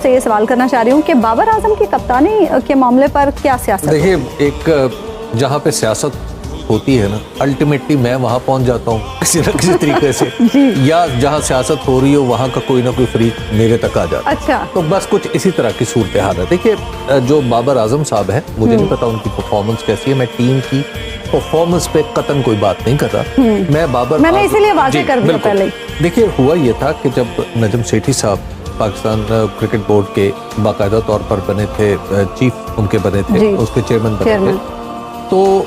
سے یہ سوال کرنا چاہ رہی ہوں کہ بابر اعظم کی کپتانی کے معاملے پر کیا سیاست ہے؟ دیکھیے، ایک جہاں پہ سیاست ہوتی ہے نا، الٹیمیٹلی میں وہاں پہنچ جاتا ہوں کسی نہ کسی طریقے سے، یا جہاں سیاست ہو رہی ہو وہاں کا کوئی نہ کوئی فریق میرے تک آ جاتا ہے۔ اچھا، تو بس کچھ اسی طرح کی صورتحال ہے۔ دیکھیے، جو بابر اعظم صاحب ہیں، مجھے نہیں پتا ان کی پرفارمنس کیسی ہے، میں ٹیم کی پرفارمنس پہ قطعاً کوئی بات نہیں کر رہا۔ میں نے اسی لیے واضح کر دیا پہلے۔ دیکھیے، ہوا یہ تھا کہ جب نجم سیٹھی صاحب پاکستان کرکٹ بورڈ کے باقاعدہ طور پر بنے تھے، چیف ان کے بنے تھے، اس کے چیئرمین بنے تھے، تو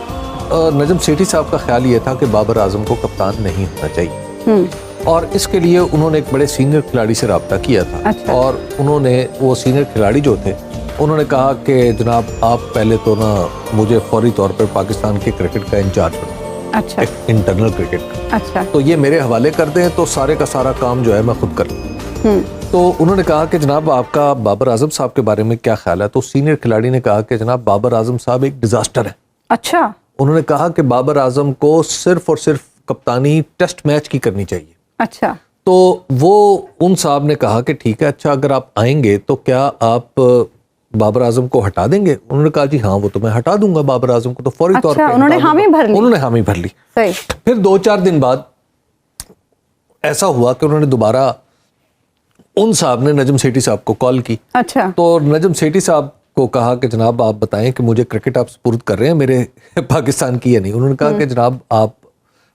نجم سیٹھی صاحب کا خیال یہ تھا کہ بابر اعظم کو کپتان نہیں ہونا چاہیے، اور اس کے لیے انہوں نے ایک بڑے سینئر کھلاڑی سے رابطہ کیا تھا، اور انہوں نے وہ سینئر کھلاڑی جو تھے انہوں نے کہا کہ جناب آپ پہلے تو نا مجھے فوری طور پر پاکستان کے کرکٹ کا انچارج بنائیں، انٹرنل کرکٹ، تو یہ میرے حوالے کر دیں تو سارے کا سارا کام جو ہے میں خود کر لوں۔ تو انہوں نے کہا کہ جناب آپ کا بابر اعظم صاحب کے بارے میں کیا خیال ہے؟ تو سینئر کھلاڑی نے کہا کہ جناب بابر اعظم صاحب ایک ڈیزاسٹر ہے۔ اچھا، انہوں نے کہا کہ بابر اعظم کو صرف اور صرف کپتانی ٹیسٹ میچ کی کرنی چاہیے۔ اچھا، تو وہ ان صاحب نے کہا کہ ٹھیک ہے، اچھا اگر آپ آئیں گے تو کیا آپ بابر اعظم کو ہٹا دیں گے؟ انہوں نے کہا جی ہاں، وہ تو میں ہٹا دوں گا بابر اعظم کو، تو فوری طور پر انہوں نے حامی بھر لی۔ انہوں نے حامی بھر لی۔ پھر 2-4 دن بعد ایسا ہوا کہ انہوں نے دوبارہ ان صاحب نے نجم سیٹھی صاحب کو کال کی۔ اچھا، تو نجم سیٹھی صاحب کو کہا کہ جناب آپ بتائیں کہ مجھے کرکٹ آپ سپرد کر رہے ہیں میرے پاکستان کی یا نہیں؟ انہوں نے کہا کہ جناب آپ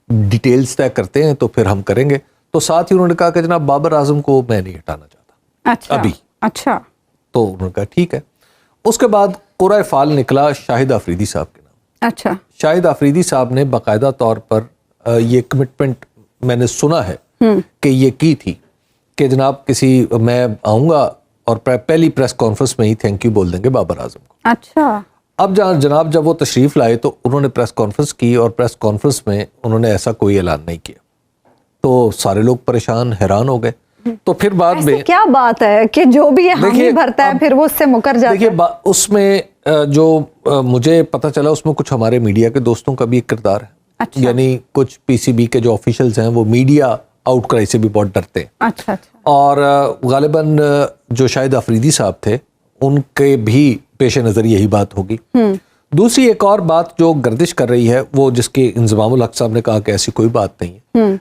ڈیٹیلز طے کرتے ہیں تو پھر ہم کریں گے۔ تو ساتھ ہی انہوں نے کہا کہ جناب بابر اعظم کو میں نہیں ہٹانا چاہتا ابھی۔ اچھا، تو انہوں نے کہا ٹھیک ہے۔ اس کے بعد قرعہ فال نکلا شاہد آفریدی صاحب کے نام۔ اچھا، شاہد آفریدی صاحب نے باقاعدہ طور پر یہ کمٹمنٹ میں نے سنا ہے کہ یہ کی تھی کہ جناب میں آؤں گا اور پہلی پریس کانفرنس میں ہی تھینک یو بول دیں گے بابر اعظم کو۔ اچھا، اب جناب جب وہ تشریف لائے تو انہوں نے پریس کانفرنس کی، اور پریس کانفرنس میں انہوں نے ایسا کوئی اعلان نہیں کیا، تو سارے لوگ پریشان حیران ہو گئے۔ تو پھر بعد میں کیا بات ہے کہ جو بھی حامی بھرتا ہے پھر وہ اس سے مکر جاتا ہے؟ دیکھیے، اس میں جو مجھے پتہ چلا اس میں کچھ ہمارے میڈیا کے دوستوں کا بھی ایک کردار ہے، یعنی کچھ پی سی بی کے جو آفیشلز ہیں وہ میڈیا آؤٹ کرائی سے بھی بہت ڈرتے ہیں۔ اچھا، اور غالباً جو شاہد آفریدی صاحب تھے ان کے بھی پیش نظر یہی بات ہوگی۔ دوسری ایک اور بات جو گردش کر رہی ہے وہ جس کے انضمام الحق صاحب نے کہا کہ ایسی کوئی بات نہیں ہے،